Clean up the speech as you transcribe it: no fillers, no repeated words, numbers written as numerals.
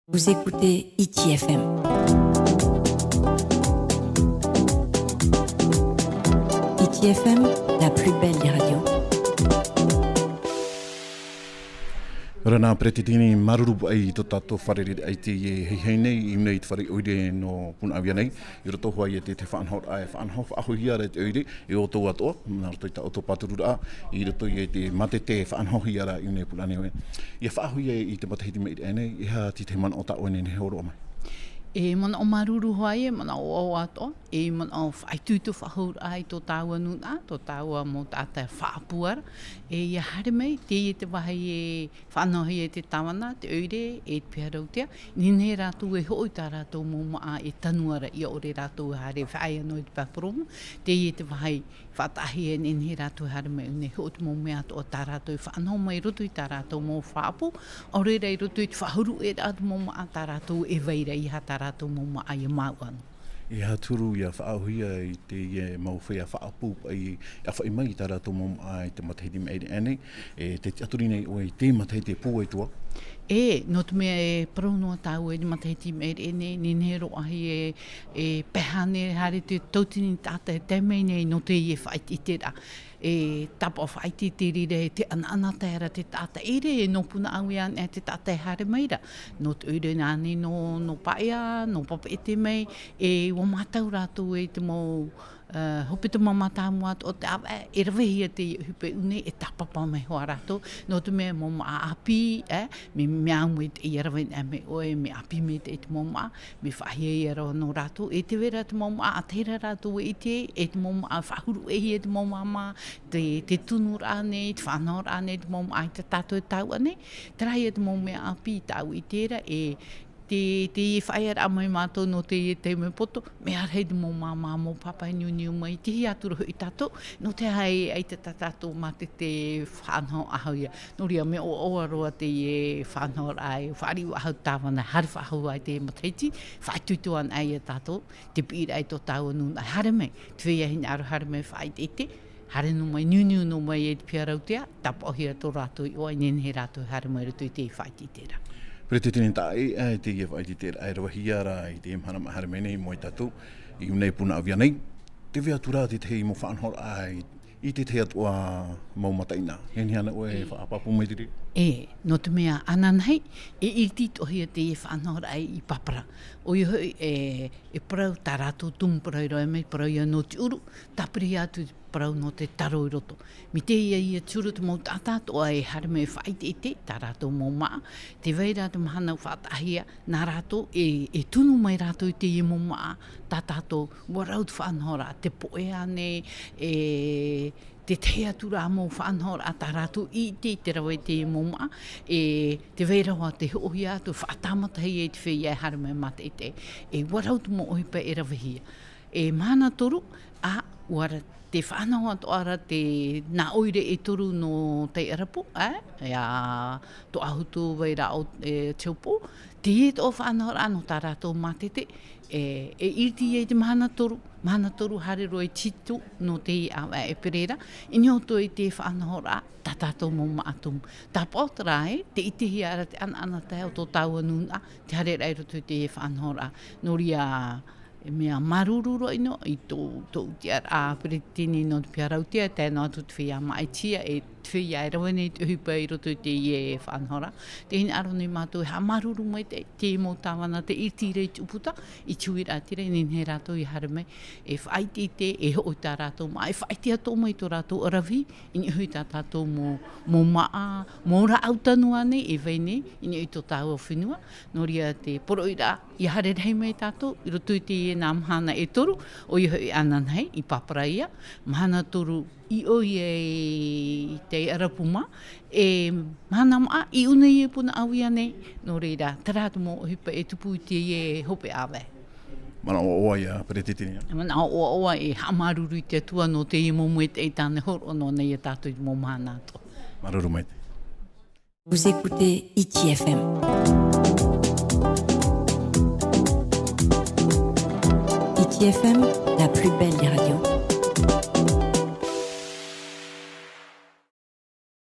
Vous écoutez ITFM. ITFM, la plus belle des radios. Rana pretitini maruru ai to tato wharere ai te hei nei i nei te whare oire no puna awia nei. I roto hoa i te whanhor ai whanhof aho hia re te oire i o tō atoa. Nā roto i ta oto paturura i roto i te mate te whanhof hia ra i nei puna nei. I whaahu i te matahiti mei nei i ha ti te mana o ta oene nei horo mai. E mana o maruru hoai, mana o o ato, e mana o whaitutu whahour ai tō tāua nuna, tō tāua mō tātai whaapuara. E ia hare mei, te i te wahi e whanohi e te tawana, te oire, e te pia rautia. Nine rātou e hoi tā rātou mō maa e tanuara i ore rātou hare whaia no i te paparomu. Te i te wahi whatahi e nine rātou hare mei, ne hoi te mō mea tō tā rātou whanau mai roto i tā rātou mō whaapu. Ore rei roto i te whahuru e rātou mō maa tā rātou e veira i ha tā rātou mō maa i māuanu. I ha turu i a whaahuia i te mauwhia whaapu ai a whai mai tā rātou mō ai te matahiti mei ane. E te aturi nei o i te matahiti pū ai tua. E, no te mea e paronoa tāu e ni matahiti mei ene, ni nero ahi e pehane hare te tautini tāta e te mei nei no te i e whaiti te ra. E tapa o whaiti te rire te ana tēra te tāta ere e no puna aui an e te tāta e hare meira. No te ure nāni no paia, no papa e te mei, e o mātau rātou e te mō hope te mamata mua o te awa e rawehia te hupe une e tapapa mai hoa rātou. No te mea mō maa api, me mea mui te i rawen e me oe, me api me te mō maa, me whahia i arawa no rātou. E te vera te mō maa a teira rātou e te, e te mō maa whahuru e hi e te mō maa, te tunu rāne, te whanau rāne, te mō maa i te tātou e tau ane. Terai e te mō mea api tau i tēra e te whaiara a mai mātou no te me poto, me arhei te mō māma mō papa niu mai, te hi aturu i tātou, no te hai ai te tātou mā te whanau ahauia. No ria me o aroa te whanau ai, whari wahau tāwana, hari whahau ai te mataiti, whaitutuan ai e tātou, te pira ai tō tāua nuna, hare mei, te whia hini aro hare mei whaitete, hare no mai, niu no mai e te pia rautia, tapa ohira tō rātou i oa, nene rātou hare mei rato i te whaitete. Pere te tini tā e te ia whaiti te ai rawahia ra i te mhana mahare menei mo i tātou i unei puna awia nei. Te wea tura te hei mo whanhor ai i te te atua maumataina. Heni ana oe whaapapu mai tiri? E, no te mea ananhei, e iti tohia te whanhor ai i papara. O i hoi e parau tā rātou tumparau roi mei, parau ia no te uru, tapiri atu parau no te taro i roto. Mi te ia i a tūru te mau tātāto ai hare mei whaite te, tā rātou mō maa, te wei rātou mahana whaatahia, nā rātou e tunu mai rātou i te i mō maa, tātātou warau te whanhora, te poe ane, te te atura mō whanhor a tā rātou i te rawe te mō maa, te weirawa te hohi atu, whaatamatahi e te whea e hare mei mate te, warau tu mō ohipa e rawahia. E mana toru, wara te whanau atu ara te nā oire e toru no te arapu, to ahutu weira o teupo, te e tō whanau ano tā rātou matete, e irti e te mana toru hare roi titu no te awa e perera, ini o toi te whanau ra, tā tātou mō maatum. Tā pōtara te itihi ara te ana te o tō tāua nuna, te hare rai roto te whanau ra, no ria mea marururo ino, i tō tia a peretini no te pia rautia, tēnā tu te whia maitia, e te whia e rawane te hupa i roto te ie whanhora. Te hini aro nei mātou ha maruru mai te mō tāwana, te iti rei tuputa, i tuira tira, i nene rātou i hare mai, e whaiti te, e hoi tā rātou maa, e whaiti ato mai tō rātou arawi, i ni hui tā tātou mō maa, mō ra autanu ane, e veine, i ni ui tō tāua whenua, no ria te poroira, i hare rei mai tātou, i roto i te nā mahana e toru, o i hoi ananhei, i paparaia, mahana toru i oi e te arapuma, e mahana maa, i una i e puna awi ane, no reira, taratu mō hipa e tupu i te e hope awe. Mana o oa ia peretitini? Mana o oa e hamaruru i te atua no te i momu e te i tāne horo no nei e tātou i mō mahana ato. Maruru mai te. Vous écoutez ITFM. ITFM, la plus belle des radios.